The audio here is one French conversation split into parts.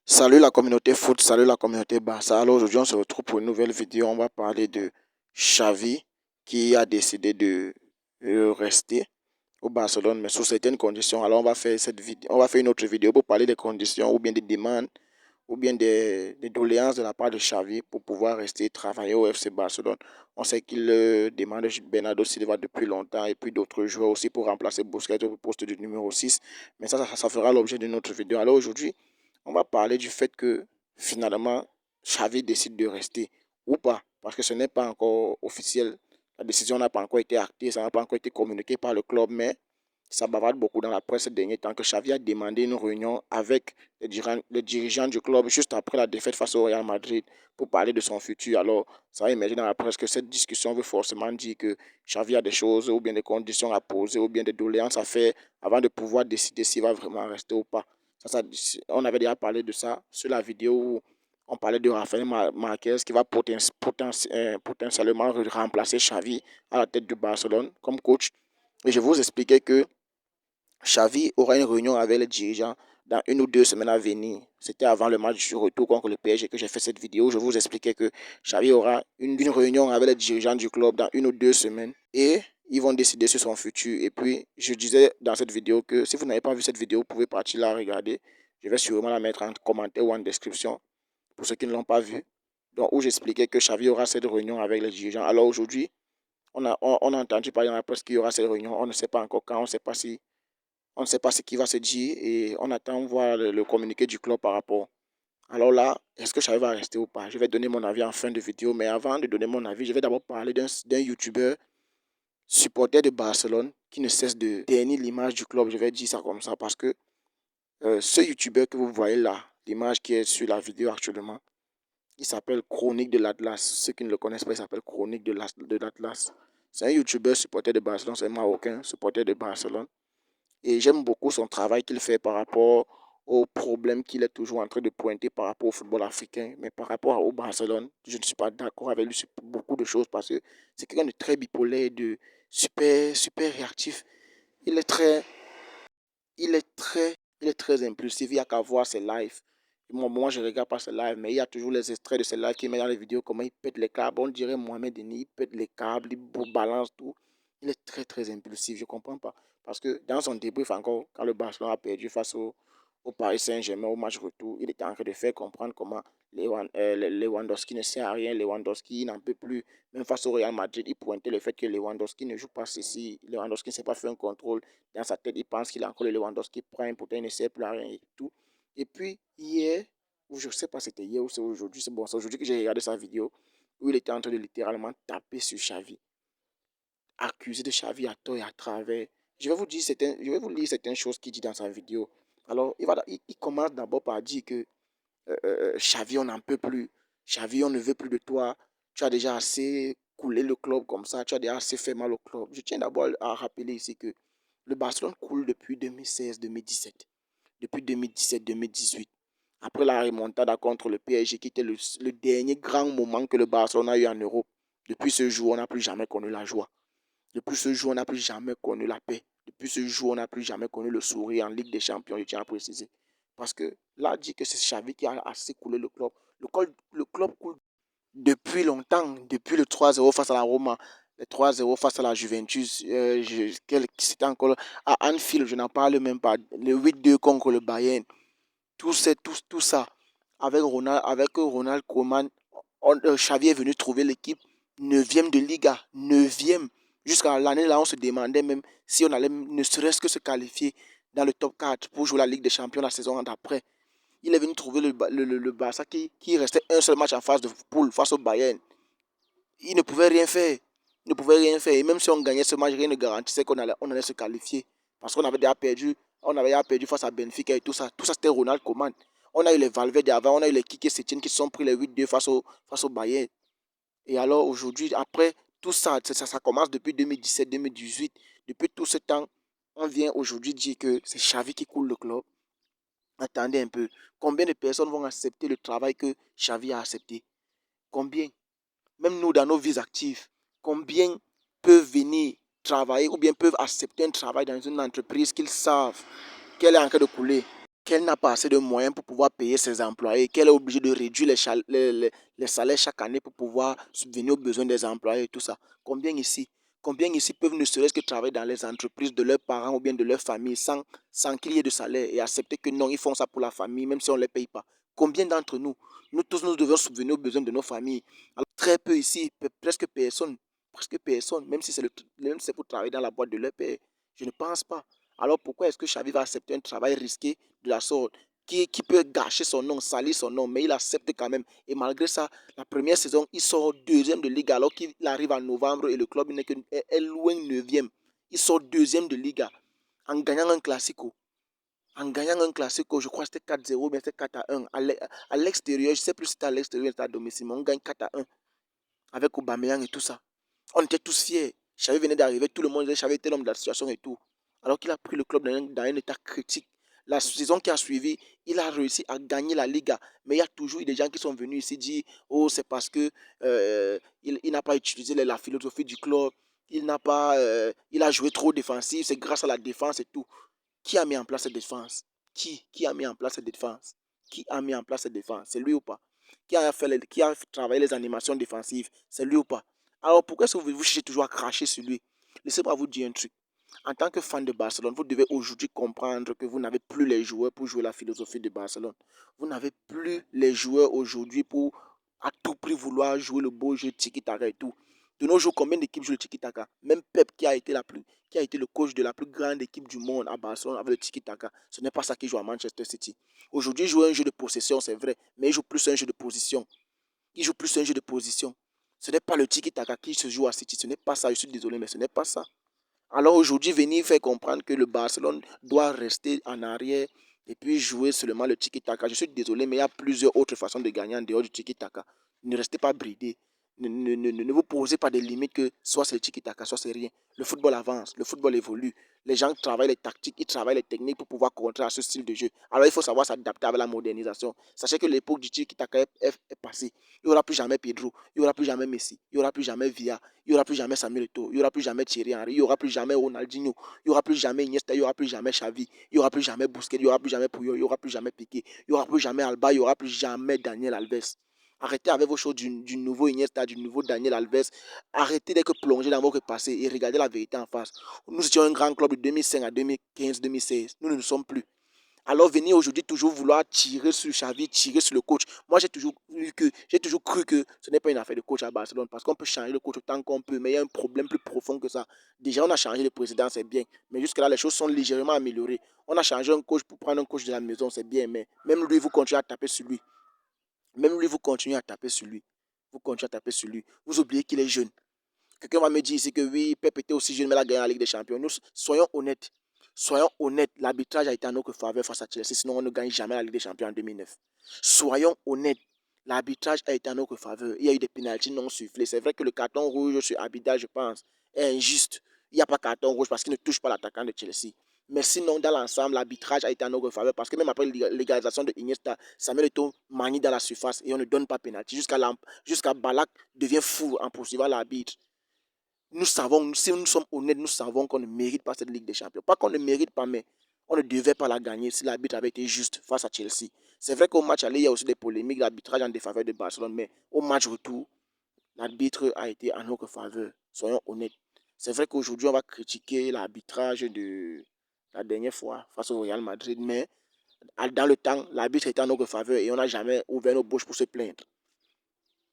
Salut la communauté foot, salut la communauté Barça. Alors aujourd'hui on se retrouve pour une nouvelle vidéo. On va parler de Xavi qui a décidé de rester au Barcelone mais sous certaines conditions. Alors on va faire une autre vidéo pour parler des conditions ou bien des demandes ou bien des doléances de la part de Xavi pour pouvoir rester travailler au FC Barcelone. On sait qu'il demande Bernardo Silva depuis longtemps et puis d'autres joueurs aussi pour remplacer Busquets au poste du numéro 6. Mais ça fera l'objet d'une autre vidéo. Alors aujourd'hui, on va parler du fait que finalement Xavi décide de rester ou pas, parce que ce n'est pas encore officiel. La décision n'a pas encore été actée, ça n'a pas encore été communiqué par le club, mais ça bavarde beaucoup dans la presse ces derniers temps que Xavi a demandé une réunion avec les dirigeants du club juste après la défaite face au Real Madrid pour parler de son futur. Alors, ça a émergé dans la presse que cette discussion veut forcément dire que Xavi a des choses ou bien des conditions à poser ou bien des doléances à faire avant de pouvoir décider s'il va vraiment rester ou pas. On avait déjà parlé de ça sur la vidéo où on parlait de Rafael Marquez qui va potentiellement remplacer Xavi à la tête du Barcelone comme coach. Et je vous expliquais que Xavi aura une réunion avec les dirigeants dans 1 ou 2 semaines à venir. C'était avant le match du retour contre le PSG que j'ai fait cette vidéo. Je vous expliquais que Xavi aura une réunion avec les dirigeants du club dans 1 ou 2 semaines et ils vont décider sur son futur. Et puis, je disais dans cette vidéo que si vous n'avez pas vu cette vidéo, vous pouvez partir la regarder. Je vais sûrement la mettre en commentaire ou en description pour ceux qui ne l'ont pas vue. Donc, où j'expliquais que Xavi aura cette réunion avec les dirigeants. Alors aujourd'hui, on a entendu parler dans la presse qu'il y aura cette réunion. On ne sait pas encore quand, on ne sait pas ce qui va se dire et on attend voir le communiqué du club par rapport. Alors là, est-ce que Xavi va rester ou pas? Je vais donner mon avis en fin de vidéo, mais avant de donner mon avis, je vais d'abord parler d'un YouTuber supporter de Barcelone qui ne cesse de ternir l'image du club. Je vais dire ça comme ça parce que ce YouTuber que vous voyez là, l'image qui est sur la vidéo actuellement, il s'appelle Chronique de l'Atlas. Ceux qui ne le connaissent pas, il s'appelle Chronique de l'Atlas. C'est un YouTuber supporter de Barcelone, c'est un Marocain supporter de Barcelone. Et j'aime beaucoup son travail qu'il fait par rapport aux problèmes qu'il est toujours en train de pointer par rapport au football africain. Mais par rapport au Barcelone, je ne suis pas d'accord avec lui sur beaucoup de choses parce que c'est quelqu'un de très bipolaire, de super réactif. Il est très, il est très impulsif. Il n'y a qu'à voir ses lives. Moi, je ne regarde pas ses lives, mais il y a toujours les extraits de ses lives qu'il met dans les vidéos, comment il pète les câbles. On dirait Mohamed Denis, il pète les câbles, il balance tout. Il est très, très impulsif. Je ne comprends pas. Parce que dans son débrief encore, quand le Barcelone a perdu face au Paris Saint-Germain au match retour, il était en train de faire comprendre comment Lewandowski ne sert à rien, Lewandowski n'en peut plus. Même face au Real Madrid, il pointait le fait que Lewandowski ne joue pas ceci, Lewandowski ne sait pas faire un contrôle. Dans sa tête, il pense qu'il a encore le Lewandowski prime, pourtant il ne sert plus à rien et tout. Et puis hier, ou je ne sais pas si c'était hier ou c'est aujourd'hui, c'est bon, c'est aujourd'hui que j'ai regardé sa vidéo où il était en train de littéralement taper sur Xavi, accusé de Xavi à tort et à travers. Je vais vous lire certaines choses qu'il dit dans sa vidéo. Alors, il commence d'abord par dire que Xavi, on n'en peut plus. Xavi, on ne veut plus de toi. Tu as déjà assez coulé le club comme ça. Tu as déjà assez fait mal au club. Je tiens d'abord à rappeler ici que le Barcelone coule depuis 2016-2017. Depuis 2017-2018. Après la remontada contre le PSG, qui était le dernier grand moment que le Barcelone a eu en Europe. Depuis ce jour, on n'a plus jamais connu la joie. Depuis ce jour, on n'a plus jamais connu la paix. Depuis ce jour, on n'a plus jamais connu le sourire en Ligue des Champions, je tiens à préciser. Parce que là, dit que c'est Xavi qui a assez coulé le club. Le club coule depuis longtemps, depuis le 3-0 face à la Roma, le 3-0 face à la Juventus, c'était encore à Anfield, je n'en parle même pas, le 8-2 contre le Bayern, tout ça, avec Ronald Koeman, Xavi est venu trouver l'équipe 9e de Liga, 9e. Jusqu'à l'année là, on se demandait même si on allait ne serait-ce que se qualifier dans le top 4 pour jouer la Ligue des Champions la saison d'après. Il est venu trouver le Barça qui restait un seul match en phase de poule face au Bayern. Il ne pouvait rien faire. Il ne pouvait rien faire. Et même si on gagnait ce match, rien ne garantissait on allait se qualifier. Parce qu'on avait déjà perdu. On avait déjà perdu face à Benfica et tout ça. Tout ça, c'était Ronald Koeman. On a eu les Valverde avant, on a eu les Kike Setien qui se sont pris les 8-2 face au Bayern. Et alors aujourd'hui, après tout ça, ça commence depuis 2017-2018. Depuis tout ce temps, on vient aujourd'hui dire que c'est Xavi qui coule le club. Attendez un peu. Combien de personnes vont accepter le travail que Xavi a accepté? Combien? Même nous, dans nos vies actives, combien peuvent venir travailler ou bien peuvent accepter un travail dans une entreprise qu'ils savent qu'elle est en train de couler? qu'elle n'a pas assez de moyens pour pouvoir payer ses employés, qu'elle est obligée de réduire les salaires chaque année pour pouvoir subvenir aux besoins des employés et tout ça. Combien ici peuvent ne serait-ce que travailler dans les entreprises de leurs parents ou bien de leur famille sans qu'il y ait de salaire et accepter que non, ils font ça pour la famille, même si on ne les paye pas. Combien d'entre nous, nous tous, nous devons subvenir aux besoins de nos familles. Alors, très peu ici, presque personne, même si c'est pour travailler dans la boîte de leur père. Je ne pense pas. Alors pourquoi est-ce que Xavi va accepter un travail risqué de la sorte qui peut gâcher son nom, salir son nom, mais il accepte quand même. Et malgré ça, la première saison, il sort deuxième de Liga alors qu'il arrive en novembre et le club est loin neuvième. Il sort deuxième de Liga en gagnant un classico. En gagnant un classico, je crois que c'était 4-0, mais c'était 4-1. À l'extérieur, je ne sais plus si c'était à l'extérieur ou c'était à domicile, mais on gagne 4-1 avec Aubameyang et tout ça. On était tous fiers. Xavi venait d'arriver, tout le monde disait Xavi était l'homme de la situation et tout. Alors qu'il a pris le club dans un état critique. La saison qui a suivi, il a réussi à gagner la Liga. Mais il y a toujours eu des gens qui sont venus ici dire oh, c'est parce que il n'a pas utilisé la philosophie du club. Il a joué trop défensif. C'est grâce à la défense et tout. Qui a mis en place cette défense? Qui a mis en place cette défense? Qui a mis en place cette défense? C'est lui ou pas? Qui a travaillé les animations défensives? C'est lui ou pas? Alors pourquoi est-ce que vous cherchez toujours à cracher sur lui? Laissez-moi vous dire un truc. En tant que fan de Barcelone, vous devez aujourd'hui comprendre que vous n'avez plus les joueurs pour jouer la philosophie de Barcelone. Vous n'avez plus les joueurs aujourd'hui pour à tout prix vouloir jouer le beau jeu tiki-taka et tout. De nos jours, combien d'équipes jouent le tiki-taka? Même Pep qui a été le coach de la plus grande équipe du monde à Barcelone avec le tiki-taka. Ce n'est pas ça qu'il joue à Manchester City. Aujourd'hui, il joue un jeu de possession, c'est vrai, mais il joue plus un jeu de position. Il joue plus un jeu de position. Ce n'est pas le tiki-taka qui se joue à City. Ce n'est pas ça. Je suis désolé, mais ce n'est pas ça. Alors aujourd'hui, venir faire comprendre que le Barcelone doit rester en arrière et puis jouer seulement le tiki-taka. Je suis désolé, mais il y a plusieurs autres façons de gagner en dehors du tiki-taka. Ne restez pas bridés. Ne vous posez pas des limites que soit c'est le tiki-taka, soit c'est rien. Le football avance, le football évolue. Les gens travaillent les tactiques, ils travaillent les techniques pour pouvoir contrer à ce style de jeu. Alors il faut savoir s'adapter avec la modernisation. Sachez que l'époque du tiki-taka est passée. Il n'y aura plus jamais Pedro, il n'y aura plus jamais Messi, il n'y aura plus jamais Villa, il n'y aura plus jamais Samuel Eto'o, il n'y aura plus jamais Thierry Henry, il n'y aura plus jamais Ronaldinho, il n'y aura plus jamais Iniesta, il n'y aura plus jamais Xavi, il n'y aura plus jamais Busquets, il n'y aura plus jamais Puyol, il n'y aura plus jamais Piqué, il n'y aura plus jamais Alba, il n'y aura plus jamais Daniel Alves. Arrêtez avec vos choses du nouveau Iniesta, du nouveau Daniel Alves. Arrêtez d'être plongé dans votre passé et regardez la vérité en face. Nous étions un grand club de 2005 à 2015, 2016. Nous ne le sommes plus. Alors venir aujourd'hui toujours vouloir tirer sur Xavi, tirer sur le coach. Moi, j'ai toujours cru que ce n'est pas une affaire de coach à Barcelone parce qu'on peut changer le coach autant qu'on peut, mais il y a un problème plus profond que ça. Déjà, on a changé le président, c'est bien, mais jusque-là, les choses sont légèrement améliorées. On a changé un coach pour prendre un coach de la maison, c'est bien, mais même lui, vous continuez à taper sur lui. Même lui, vous continuez à taper sur lui. Vous continuez à taper sur lui. Vous oubliez qu'il est jeune. Quelqu'un va me dire ici que oui, Pep était aussi jeune, mais il a gagné la Ligue des Champions. Nous, soyons honnêtes. Soyons honnêtes, l'arbitrage a été en notre faveur face à Chelsea, sinon on ne gagne jamais la Ligue des Champions en 2009. Soyons honnêtes, l'arbitrage a été en notre faveur. Il y a eu des pénaltys non sifflés. C'est vrai que le carton rouge sur Abidal, je pense, est injuste. Il n'y a pas de carton rouge parce qu'il ne touche pas l'attaquant de Chelsea. Mais sinon, dans l'ensemble, l'arbitrage a été en notre faveur parce que même après l'égalisation de Iniesta, Samuel Eto'o manie dans la surface et on ne donne pas pénalty jusqu'à Balak devient fou en poursuivant l'arbitre. Nous savons, si nous sommes honnêtes, nous savons qu'on ne mérite pas cette Ligue des Champions. Pas qu'on ne mérite pas, mais on ne devait pas la gagner si l'arbitre avait été juste face à Chelsea. C'est vrai qu'au match aller, il y a aussi des polémiques, l'arbitrage en défaveur de Barcelone, mais au match retour, l'arbitre a été en notre faveur. Soyons honnêtes. C'est vrai qu'aujourd'hui, on va critiquer l'arbitrage de la dernière fois face au Real Madrid, mais dans le temps, l'arbitre était en notre faveur et on n'a jamais ouvert nos bouches pour se plaindre.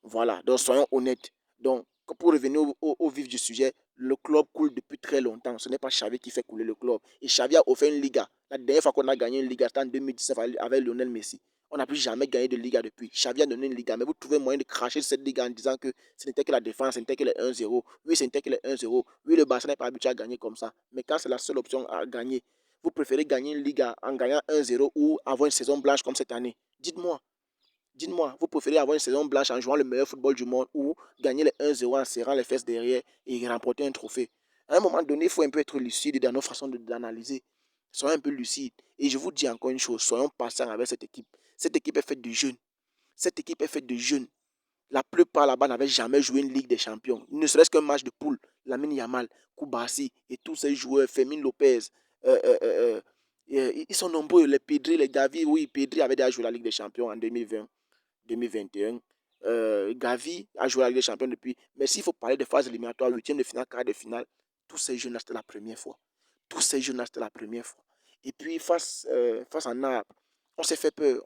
Voilà, donc soyons honnêtes. Donc, pour revenir au vif du sujet, le club coule depuis très longtemps. Ce n'est pas Xavi qui fait couler le club. Et Xavi a offert une Liga. La dernière fois qu'on a gagné une Liga, c'était en 2019 avec Lionel Messi. On n'a plus jamais gagné de Liga depuis. Xavi a donné une Liga, mais vous trouvez moyen de cracher cette Liga en disant que ce n'était que la défense, ce n'était que les 1-0. Oui, ce n'était que les 1-0. Oui, le Barça n'est pas habitué à gagner comme ça. Mais quand c'est la seule option à gagner, vous préférez gagner une Liga en gagnant 1-0 ou avoir une saison blanche comme cette année. Dites-moi. Dites-moi, vous préférez avoir une saison blanche en jouant le meilleur football du monde ou gagner les 1-0 en serrant les fesses derrière et remporter un trophée? À un moment donné, il faut un peu être lucide dans nos façons d'analyser. Soyons un peu lucides. Et je vous dis encore une chose, soyons patients avec cette équipe. Cette équipe est faite de jeunes. Cette équipe est faite de jeunes. La plupart là-bas n'avaient jamais joué une Ligue des Champions. Ne serait-ce qu'un match de poule. Lamine Yamal, Koubassi et tous ces joueurs, Fermin Lopez, euh, euh, euh, Ils sont nombreux, les Pedri, les Gavi. Oui, Pedri avait déjà joué la Ligue des Champions en 2020, 2021. Gavi a joué la Ligue des Champions depuis. Mais s'il faut parler de phase éliminatoire, huitième de finale, quart de finale, tous ces jeunes-là, c'était la première fois. Tous ces jeunes-là, c'était la première fois. Et puis, face à Naples, on s'est fait peur.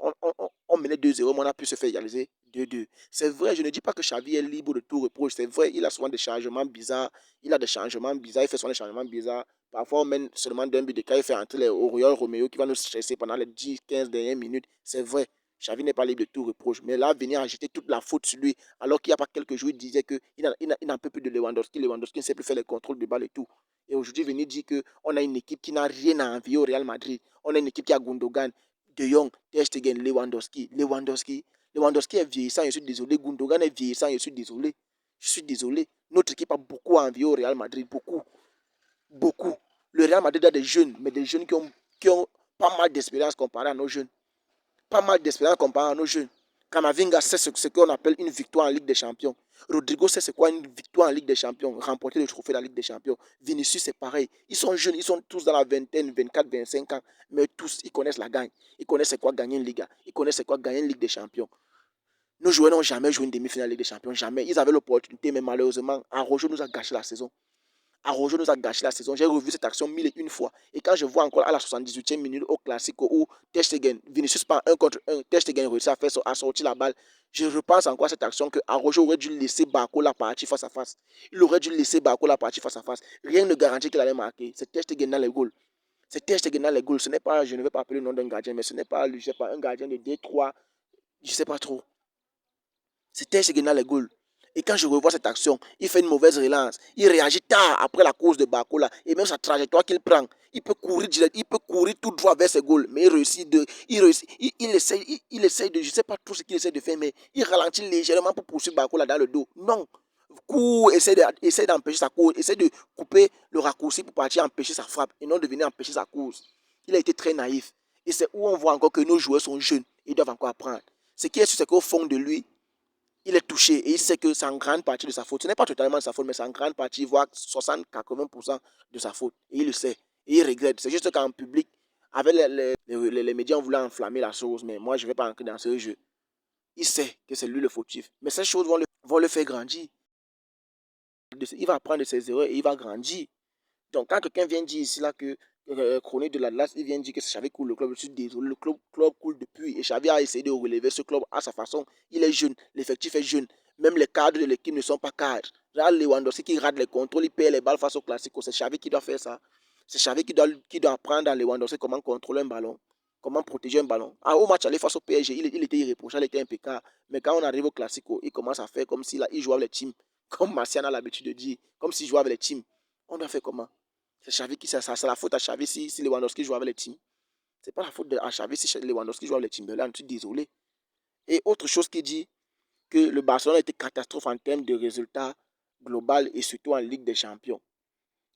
On menait 2-0, mais on a pu se faire égaliser 2-2. C'est vrai, je ne dis pas que Xavi est libre de tout reproche. C'est vrai, il a souvent des changements bizarres. Il a des changements bizarres. Il fait souvent des changements bizarres. Parfois, on mène seulement d'un but de cas. Il fait entrer les Oriol Romeo qui va nous stresser pendant les 10-15 dernières minutes. C'est vrai. Xavi n'est pas libre de tout reproche. Mais là, venir ajouter toute la faute sur lui, alors qu'il n'y a pas quelques jours, il disait qu'il n'en peut plus de Lewandowski. Lewandowski ne sait plus faire les contrôles de balle et tout. Et aujourd'hui, venir dire qu'on a une équipe qui n'a rien à envier au Real Madrid. On a une équipe qui a Gundogan, De Jong, Ter Stegen, Lewandowski. Lewandowski est vieillissant, je suis désolé. Gundogan est vieillissant, je suis désolé. Je suis désolé. Notre équipe a beaucoup à envier au Real Madrid. Beaucoup. Beaucoup. Le Real Madrid a des jeunes, mais des jeunes qui ont pas mal d'expérience comparé à nos jeunes. Pas mal d'expérience comparé à nos jeunes. Kamavinga sait ce qu'on appelle une victoire en Ligue des Champions. Rodrigo sait c'est quoi une victoire en Ligue des Champions. Remporter le trophée de la Ligue des Champions. Vinicius, c'est pareil. Ils sont jeunes, ils sont tous dans la vingtaine, 24, 25 ans. Mais tous, ils connaissent la gagne. Ils connaissent c'est quoi gagner une Liga. Ils connaissent c'est quoi gagner une Ligue des Champions. Nos joueurs n'ont jamais joué une demi-finale de Ligue des Champions. Jamais. Ils avaient l'opportunité, mais malheureusement, Arrojo nous a gâché la saison. Arrojo nous a gâché la saison. J'ai revu cette action mille et une fois. Et quand je vois encore à la 78e minute au Classico où Ter Stegen, Vinicius par 1 contre 1, Ter Stegen réussit à sortir la balle, je repense encore à cette action que Arrojo aurait dû laisser Barco la partie face à face. Il aurait dû laisser Barco la partie face à face. Rien ne garantit qu'il allait marquer. C'est Ter Stegen dans les goals. C'est Ter Stegen dans les goals. Ce n'est pas, je ne vais pas appeler le nom d'un gardien, mais ce n'est pas, je sais pas, un gardien de D3, je ne sais pas trop. C'est Ter Stegen dans les goals. Et quand je revois cette action, il fait une mauvaise relance. Il réagit tard après la course de Barcola. Et même sa trajectoire qu'il prend, il peut courir direct, il peut courir tout droit vers ses goals. Mais il essaie de, je ne sais pas tout ce qu'il essaie de faire, mais il ralentit légèrement pour poursuivre Barcola dans le dos. Non. Court, essaie d'empêcher sa course, essaie de couper le raccourci pour partir empêcher sa frappe et non de venir empêcher sa course. Il a été très naïf. Et c'est où on voit encore que nos joueurs sont jeunes. Ils doivent encore apprendre. Ce qui est sûr, c'est qu'au fond de lui, il est touché et il sait que c'est en grande partie de sa faute. Ce n'est pas totalement de sa faute, mais c'est en grande partie, voire 60-80% de sa faute. Et il le sait. Et il regrette. C'est juste qu'en public, avec les médias, on voulait enflammer la chose, mais moi, je ne vais pas entrer dans ce jeu. Il sait que c'est lui le fautif. Mais ces choses vont le faire grandir. Il va apprendre de ses erreurs et il va grandir. Donc, quand quelqu'un vient dire ici là que Chronique de l'Atlas, il vient dire que c'est Xavi coule le club, je suis désolé, le club coule depuis. Et Xavi a essayé de relever ce club à sa façon. Il est jeune, l'effectif est jeune. Même les cadres de l'équipe ne sont pas cadres. Là, Lewandowski qui rate les contrôles, il perd les balles face au Classico. C'est Xavi qui doit faire ça. C'est Xavi qui doit apprendre à Lewandowski comment contrôler un ballon, comment protéger un ballon. Ah, au match aller face au PSG, il était irréprochable, il était impeccable. Mais quand on arrive au Classico, il commence à faire comme s'il jouait avec les teams. Comme Martial a l'habitude de dire, comme s'il jouait avec les teams. On doit faire comment? C'est Xavi qui, c'est la faute à Xavi si Lewandowski joue avec les teams. C'est pas la faute à Xavi si Lewandowski joue avec les Timberland. Je suis désolé. Et autre chose qui dit que le Barcelone a été catastrophe en termes de résultats global et surtout en Ligue des Champions.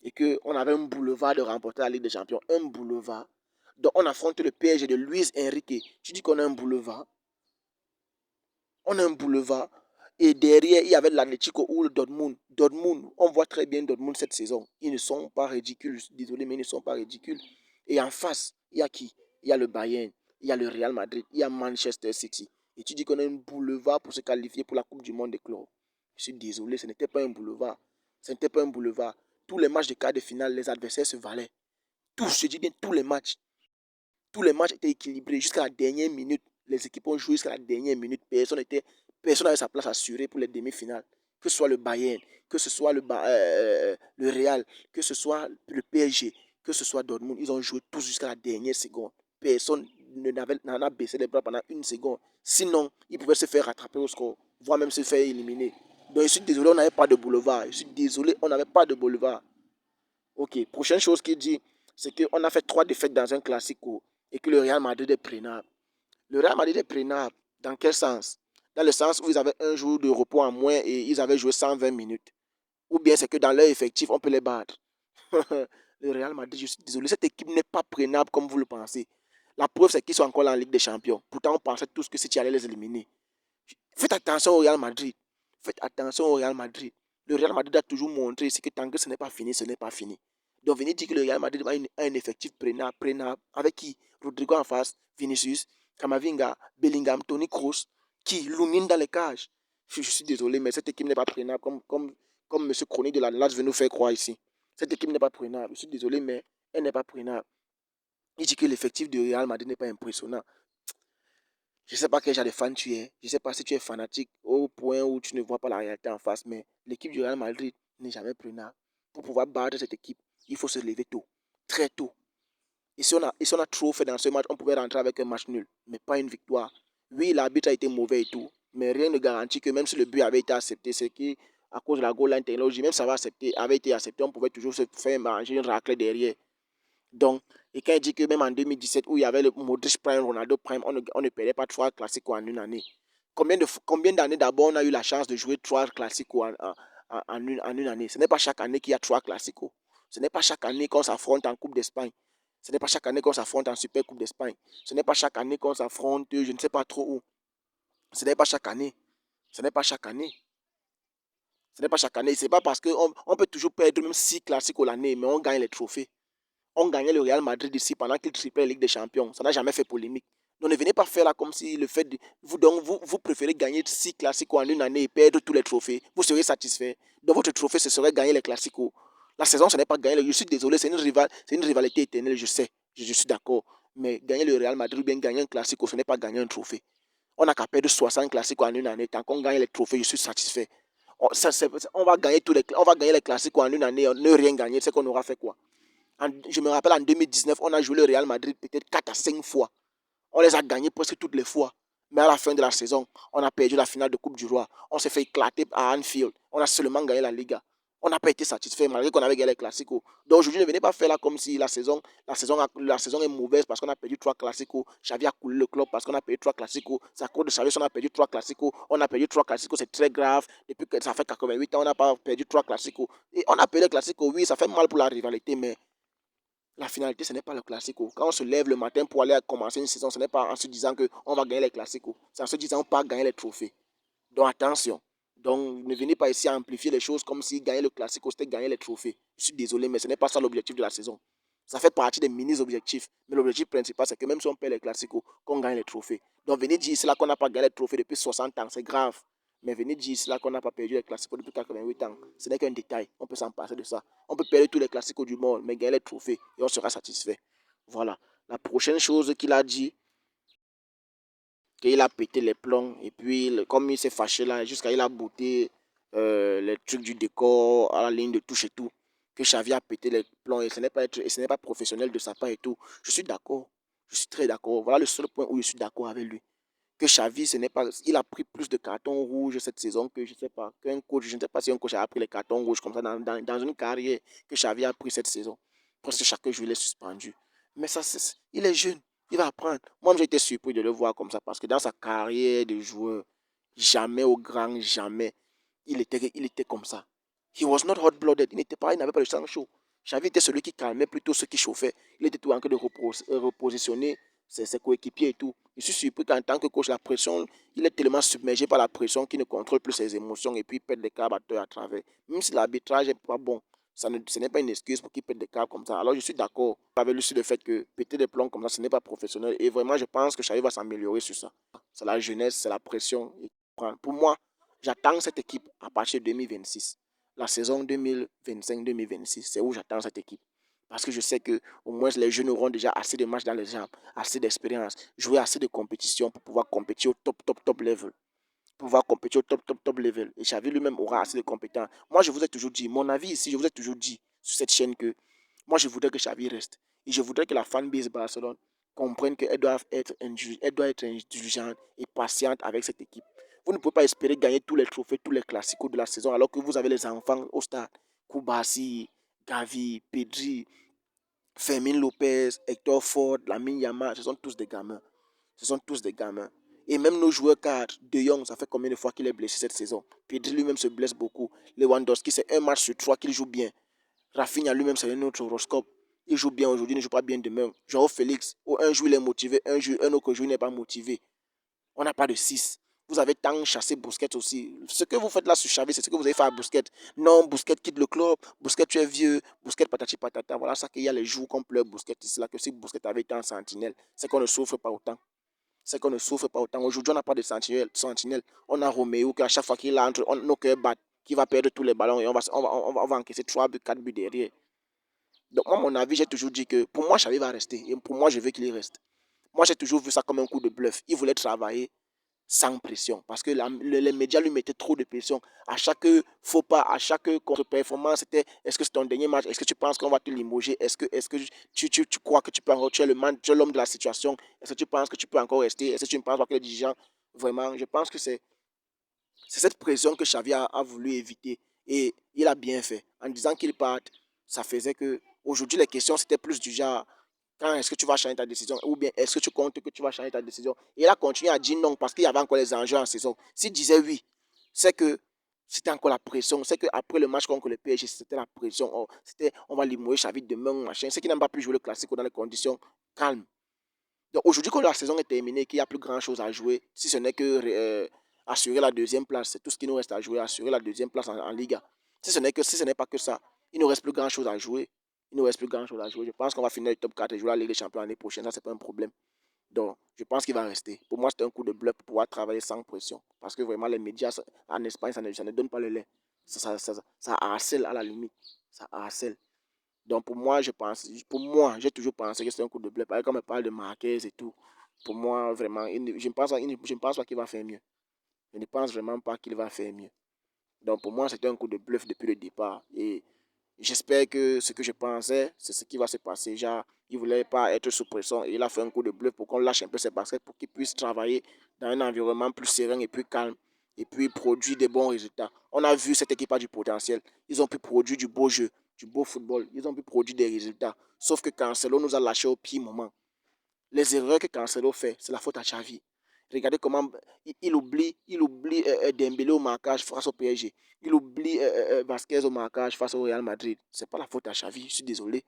Et qu'on avait un boulevard de remporter la Ligue des Champions. Un boulevard. Donc on affronte le PSG de Luis Enrique. Tu dis qu'on a un boulevard. On a un boulevard. Et derrière, il y avait l'Atlético ou le Dortmund. Dortmund, on voit très bien Dortmund cette saison. Ils ne sont pas ridicules. Désolé, mais ils ne sont pas ridicules. Et en face, il y a qui? Il y a le Bayern, il y a le Real Madrid, il y a Manchester City. Et tu dis qu'on a un boulevard pour se qualifier pour la Coupe du Monde des clubs. Je suis désolé, ce n'était pas un boulevard. Ce n'était pas un boulevard. Tous les matchs de quart de finale, les adversaires se valaient. Tous, je dis bien tous les matchs. Tous les matchs étaient équilibrés jusqu'à la dernière minute. Les équipes ont joué jusqu'à la dernière minute. Personne n'avait sa place assurée pour les demi-finales. Que ce soit le Bayern, que ce soit le Real, que ce soit le PSG, que ce soit Dortmund. Ils ont joué tous jusqu'à la dernière seconde. Personne n'en a baissé les bras pendant une seconde. Sinon, ils pouvaient se faire rattraper au score, voire même se faire éliminer. Donc je suis désolé, on n'avait pas de boulevard. Je suis désolé, on n'avait pas de boulevard. Ok, prochaine chose qu'il dit, c'est qu'on a fait 3 défaites dans un classico et que le Real Madrid est prenable. Le Real Madrid est prenable. Dans quel sens? Dans le sens où ils avaient un jour de repos en moins et ils avaient joué 120 minutes. Ou bien c'est que dans leur effectif, on peut les battre. Le Real Madrid, je suis désolé, cette équipe n'est pas prenable comme vous le pensez. La preuve, c'est qu'ils sont encore là en Ligue des Champions. Pourtant, on pensait tous que City allait les éliminer. Faites attention au Real Madrid. Faites attention au Real Madrid. Le Real Madrid a toujours montré que tant que ce n'est pas fini, ce n'est pas fini. Donc, venez dire que le Real Madrid a un effectif prenable. Avec qui? Rodrigo en face, Vinicius, Camavinga, Bellingham, Toni Kroos, qui? Lunin dans les cages. Je suis désolé, mais cette équipe n'est pas prenable comme M. Crony de la LAS veut nous faire croire ici. Cette équipe n'est pas prenable. Je suis désolé, mais elle n'est pas prenable. Il dit que l'effectif du Real Madrid n'est pas impressionnant. Je ne sais pas quel genre de fan tu es. Je ne sais pas si tu es fanatique au point où tu ne vois pas la réalité en face. Mais l'équipe du Real Madrid n'est jamais prenable. Pour pouvoir battre cette équipe, il faut se lever tôt. Très tôt. Et si on a trop fait dans ce match, on pouvait rentrer avec un match nul. Mais pas une victoire. Oui, l'arbitre a été mauvais et tout. Mais rien ne garantit que même si le but avait été accepté, c'est qui, à cause de la goal line technologie, même si ça avait été accepté, on pouvait toujours se faire manger une raclée derrière. Donc, et quand il dit que même en 2017, où il y avait le Modric Prime, Ronaldo Prime, on ne perdait pas 3 classiques en une année. Combien d'années d'abord on a eu la chance de jouer 3 classiques en une année? Ce n'est pas chaque année qu'il y a 3 classiques. Ce n'est pas chaque année qu'on s'affronte en Coupe d'Espagne. Ce n'est pas chaque année qu'on s'affronte en Super Coupe d'Espagne. Ce n'est pas chaque année qu'on s'affronte, je ne sais pas trop où. Ce n'est pas chaque année. Ce n'est pas chaque année. Ce n'est pas chaque année. Ce n'est pas parce qu'on peut toujours perdre même 6 classiques l'année, mais on gagne les trophées. On gagnait le Real Madrid ici pendant qu'il triplait la Ligue des Champions. Ça n'a jamais fait polémique. Donc ne venez pas faire là comme si le fait de... Vous préférez gagner 6 classiques en une année et perdre tous les trophées. Vous serez satisfait. Donc votre trophée, ce serait gagner les classiques. La saison, ce n'est pas gagner. Je suis désolé, c'est une rivalité éternelle, je sais. Je suis d'accord. Mais gagner le Real Madrid ou bien gagner un classique, ce n'est pas gagner un trophée. On n'a qu'à perdre 60 classiques en une année. Tant qu'on gagne les trophées, je suis satisfait. On va gagner les classiques en une année, ne rien gagner. C'est qu'on aura fait quoi? Je me rappelle en 2019, on a joué le Real Madrid peut-être 4 à 5 fois. On les a gagnés presque toutes les fois. Mais à la fin de la saison, on a perdu la finale de Coupe du Roi. On s'est fait éclater à Anfield. On a seulement gagné la Liga. On n'a pas été satisfait malgré qu'on avait gagné les classiques. Donc aujourd'hui, ne venez pas faire là comme si la saison est mauvaise parce qu'on a perdu 3 classiques. Xavi a coulé le club parce qu'on a perdu 3 classiques. C'est à cause de Xavi, on a perdu 3 classiques. On a perdu 3 classiques, c'est très grave. Depuis que ça fait 88 ans, on n'a pas perdu 3 classiques. Et on a perdu les classiques, oui, ça fait mal pour la rivalité, mais la finalité, ce n'est pas le classico. Quand on se lève le matin pour aller commencer une saison, ce n'est pas en se disant qu'on va gagner les classicos. C'est en se disant qu'on va gagner les trophées. Donc attention. Donc ne venez pas ici à amplifier les choses comme si gagner le classico, c'était gagner les trophées. Je suis désolé, mais ce n'est pas ça l'objectif de la saison. Ça fait partie des mini-objectifs. Mais l'objectif principal, c'est que même si on perd les classicos, qu'on gagne les trophées. Donc venez dire ici là qu'on n'a pas gagné les trophées depuis 60 ans, c'est grave. Mais venez dire ici là qu'on n'a pas perdu les classicos depuis 88 ans. Ce n'est qu'un détail. On peut s'en passer de ça. On peut perdre tous les classicos du monde, mais gagner les trophées et on sera satisfait. Voilà. La prochaine chose qu'il a dit, qu'il a pété les plombs et puis comme il s'est fâché là, jusqu'à il a bouté les trucs du décor à la ligne de touche et tout, que Xavi a pété les plombs et ce n'est pas professionnel de sa part et tout. Je suis d'accord. Je suis très d'accord. Voilà le seul point où je suis d'accord avec lui. Que Xavi, il a pris plus de cartons rouges cette saison que je ne sais pas, qu'un coach, je ne sais pas si un coach a pris les cartons rouges comme ça dans une carrière que Xavi a pris cette saison. Presque chaque jour, il est suspendu. Mais ça, il est jeune, il va apprendre. Moi, j'ai été surpris de le voir comme ça parce que dans sa carrière de joueur, jamais au grand, jamais, il était comme ça. He was not hot-blooded, il n'avait pas le sang chaud. Xavi était celui qui calmait plutôt ceux qui chauffaient. Il était tout en train de repositionner ses coéquipiers et tout. Je suis surpris qu'en tant que coach, la pression, il est tellement submergé par la pression qu'il ne contrôle plus ses émotions et puis il pète des câbles à travers. Même si l'arbitrage n'est pas bon, ce n'est pas une excuse pour qu'il pète des câbles comme ça. Alors je suis d'accord avec lui sur le fait que péter des plombs comme ça, ce n'est pas professionnel. Et vraiment, je pense que Xavi va s'améliorer sur ça. C'est la jeunesse, c'est la pression. Pour moi, j'attends cette équipe à partir de 2026. La saison 2025-2026, c'est où j'attends cette équipe. Parce que je sais que au moins les jeunes auront déjà assez de matchs dans les jambes, assez d'expérience, jouer assez de compétition pour pouvoir compétir au top level. Pouvoir compétir au top level. Et Xavi lui-même aura assez de compétences. Moi, je vous ai toujours dit, mon avis ici, je vous ai toujours dit sur cette chaîne que moi, je voudrais que Xavi reste. Et je voudrais que la fanbase Barcelone comprenne qu'elle doit être indulgente et patiente avec cette équipe. Vous ne pouvez pas espérer gagner tous les trophées, tous les classiques de la saison, alors que vous avez les enfants au stade. Koubasi, Gavi, Pedri, Fermin Lopez, Hector Ford, Lamine Yamal, ce sont tous des gamins. Ce sont tous des gamins. Et même nos joueurs cadres, De Jong, ça fait combien de fois qu'il est blessé cette saison? Pedri lui-même se blesse beaucoup. Lewandowski, c'est un match sur 3 qu'il joue bien. Rafinha lui-même, c'est un autre horoscope. Il joue bien aujourd'hui, il ne joue pas bien demain. Joao Félix, un jour il est motivé, un autre jour il n'est pas motivé. On n'a pas de 6. Vous avez tant chassé Busquets aussi. Ce que vous faites là sur Xavi, c'est ce que vous avez fait à Busquets. Non, Busquets quitte le club. Busquets, tu es vieux. Busquets, patati patata. Voilà ça qu'il y a les jours qu'on pleure Busquets. C'est là que si Busquets avait été en sentinelle, c'est qu'on ne souffre pas autant. C'est qu'on ne souffre pas autant. Aujourd'hui, on n'a pas de sentinelle. On a Roméo qui, à chaque fois qu'il entre, nos cœurs battent, qui va perdre tous les ballons et on va encaisser 3 buts, 4 buts derrière. Donc, moi, mon avis, j'ai toujours dit que pour moi, Xavi va rester. Et pour moi, je veux qu'il reste. Moi, j'ai toujours vu ça comme un coup de bluff. Il voulait travailler sans pression. Parce que les médias lui mettaient trop de pression. À chaque faux pas, à chaque contre-performance, c'était est-ce que c'est ton dernier match? Est-ce que tu penses qu'on va te limoger? Est-ce que tu crois que tu peux encore, tu es l'homme de la situation? Est-ce que tu penses que tu peux encore rester? Est-ce que tu ne penses pas que les dirigeants, vraiment, je pense que c'est cette pression que Xavi a voulu éviter. Et il a bien fait. En disant qu'il parte, ça faisait que aujourd'hui les questions c'était plus du genre quand est-ce que tu vas changer ta décision ou bien est-ce que tu comptes que tu vas changer ta décision. Et il a continué à dire non parce qu'il y avait encore les enjeux en saison. S'il disait oui, c'est que c'était encore la pression. C'est qu'après le match contre le PSG, c'était la pression. Oh, c'était on va limoger Xavi demain, machin. C'est qu'il n'a pas pu jouer le classique dans les conditions calmes. Donc aujourd'hui, quand la saison est terminée, qu'il n'y a plus grand chose à jouer, si ce n'est que assurer la deuxième place, c'est tout ce qui nous reste à jouer, assurer la deuxième place en Liga. Si ce n'est pas que ça, il ne nous reste plus grand chose à jouer. Il ne nous reste plus grand chose à jouer. Je pense qu'on va finir le top 4 et jouer la Ligue des Champions l'année prochaine. Ça, c'est pas un problème. Donc, je pense qu'il va rester. Pour moi, c'est un coup de bluff pour pouvoir travailler sans pression. Parce que vraiment, les médias en Espagne, ça ne donne pas le lait. Ça harcèle à la limite. Ça harcèle. Donc pour moi, j'ai toujours pensé que c'est un coup de blé. Par exemple, quand on me parle de Marquez et tout, pour moi, vraiment, je ne pense pas qu'il va faire mieux. Je ne pense vraiment pas qu'il va faire mieux. Donc pour moi, c'était un coup de bluff depuis le départ. Et j'espère que ce que je pensais, c'est ce qui va se passer. Genre, il ne voulait pas être sous pression et il a fait un coup de bluff pour qu'on lâche un peu ses baskets pour qu'il puisse travailler dans un environnement plus serein et plus calme et puis produire des bons résultats. On a vu cette équipe a du potentiel. Ils ont pu produire du beau jeu, du beau football. Ils ont pu produire des résultats. Sauf que Cancelo nous a lâché au pire moment. Les erreurs que Cancelo fait, c'est la faute à Xavi. Regardez comment il oublie Dembélé au marquage face au PSG. Il oublie Vasquez au marquage face au Real Madrid. C'est pas la faute à Xavi, je suis désolé.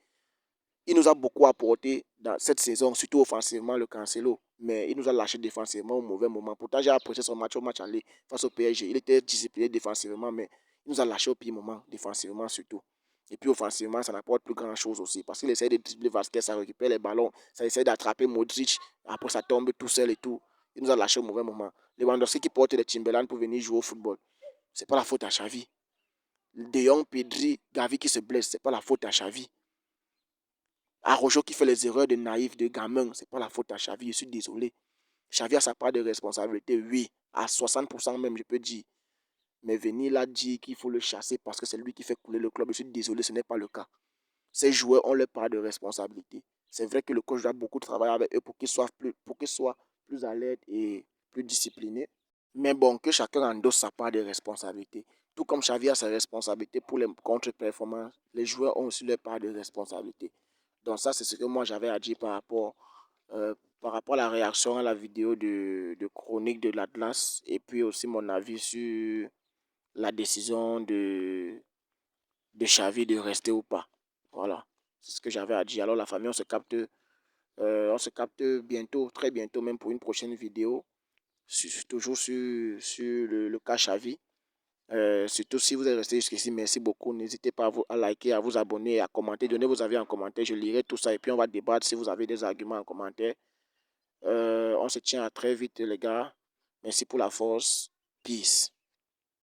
Il nous a beaucoup apporté dans cette saison, surtout offensivement, le Cancelo. Mais il nous a lâché défensivement au mauvais moment. Pourtant, j'ai apprécié son match au match aller face au PSG. Il était discipliné défensivement, mais il nous a lâché au pire moment, défensivement surtout. Et puis offensivement, ça n'apporte plus grand-chose aussi. Parce qu'il essaie de dribbler Vasquez, ça récupère les ballons, ça essaie d'attraper Modric, après ça tombe tout seul et tout. Il nous a lâché au mauvais moment. Lewandowski qui porte les Timberland pour venir jouer au football. C'est pas la faute à Xavi. De Jong, Pedri, Gavi qui se blesse, c'est pas la faute à Xavi. Arrojo qui fait les erreurs de naïf, de gamin, c'est pas la faute à Xavi, je suis désolé. Xavi a sa part de responsabilité, oui, à 60% même, je peux dire. Mais venir là dire qu'il faut le chasser parce que c'est lui qui fait couler le club, je suis désolé, ce n'est pas le cas. Ces joueurs ont leur part de responsabilité. C'est vrai que le coach doit beaucoup travailler avec eux pour qu'ils soient plus alertes et plus disciplinés. Mais bon, que chacun endosse sa part de responsabilité. Tout comme Xavi a sa responsabilité pour les contre-performances, les joueurs ont aussi leur part de responsabilité. Donc ça, c'est ce que moi j'avais à dire par rapport à la réaction à la vidéo de chronique de l'Atlas et puis aussi mon avis sur la décision de Xavi de rester ou pas. Voilà, c'est ce que j'avais à dire. Alors la famille, on se capte bientôt, très bientôt même pour une prochaine vidéo, toujours sur le cas Xavi. Surtout si vous êtes resté jusqu'ici, merci beaucoup. N'hésitez pas à liker, à vous abonner, à commenter. Donnez vos avis en commentaire. Je lirai tout ça et puis on va débattre si vous avez des arguments en commentaire. On se tient à très vite, les gars. Merci pour la force. Peace.